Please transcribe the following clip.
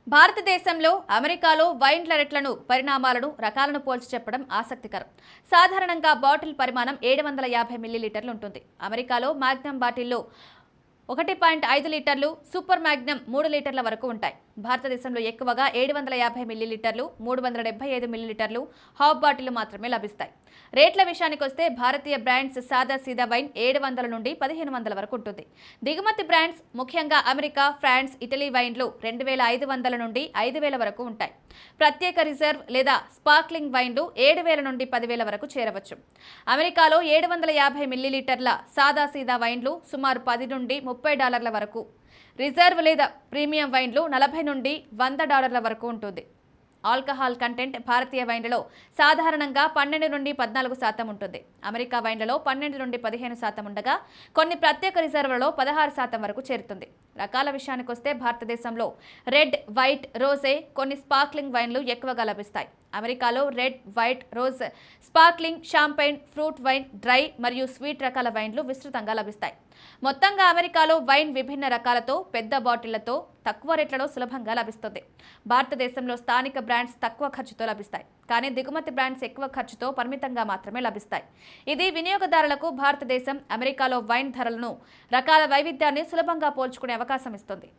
భారతదేశంలో అమెరికాలో వైన్ల రేట్లను పరిణామాలను రకాలను పోల్చి చెప్పడం ఆసక్తికరం. సాధారణంగా బాటిల్ పరిమాణం 750 మిల్లీలీటర్లు ఉంటుంది. అమెరికాలో మాగ్నమ్ బాటిల్లో 1.5 లీటర్లు, సూపర్ మాగ్నమ్ 3 లీటర్ల వరకు ఉంటాయి. భారతదేశంలో ఎక్కువగా 750 మిల్లీలీటర్లు, 375 మిల్లీలీటర్లు హాఫ్ బాటిల్ మాత్రమే లభిస్తాయి. రేట్ల విషయానికి వస్తే భారతీయ బ్రాండ్స్ సాదా సీదా వైన్ 700 నుండి 1500 వరకు ఉంటుంది. దిగుమతి బ్రాండ్స్ ముఖ్యంగా అమెరికా, ఫ్రాన్స్, ఇటలీ వైన్లు 2500 నుండి 5000 వరకు ఉంటాయి. ప్రత్యేక రిజర్వ్ లేదా స్పార్క్లింగ్ వైన్లు 7000 నుండి 10000 వరకు చేరవచ్చు. అమెరికాలో 750 మిల్లీలీటర్ల సాదా సీదా వైన్లు సుమారు $10 నుండి $30 వరకు, రిజర్వ్ లేదా ప్రీమియం వైన్లు $40 నుండి $100 వరకు ఉంటుంది. ఆల్కహాల్ కంటెంట్ భారతీయ వైన్లలో సాధారణంగా 12 నుండి 14% ఉంటుంది. అమెరికా వైన్లలో 12 నుండి 15% ఉండగా కొన్ని ప్రత్యేక రిజర్వులలో 16% వరకు చేరుతుంది. రకాల విషయానికి వస్తే భారతదేశంలో రెడ్, వైట్, రోజే, కొన్ని స్పార్క్లింగ్ వైన్లు ఎక్కువగా లభిస్తాయి. అమెరికాలో red, white, rose, sparkling, champagne, fruit wine, dry మరియు స్వీట్ రకాల వైన్లు విస్తృతంగా లభిస్తాయి. మొత్తంగా అమెరికాలో వైన్ విభిన్న రకాలతో, పెద్ద బాటిళ్లతో, తక్కువ రేట్లలో సులభంగా లభిస్తుంది. భారతదేశంలో స్థానిక బ్రాండ్స్ తక్కువ ఖర్చుతో లభిస్తాయి, కానీ దిగుమతి బ్రాండ్స్ ఎక్కువ ఖర్చుతో పరిమితంగా మాత్రమే లభిస్తాయి. ఇది వినియోగదారులకు భారతదేశం, అమెరికాలో వైన్ ధరలను, రకాల వైవిధ్యాన్ని సులభంగా పోల్చుకునే అవకాశం ఇస్తుంది.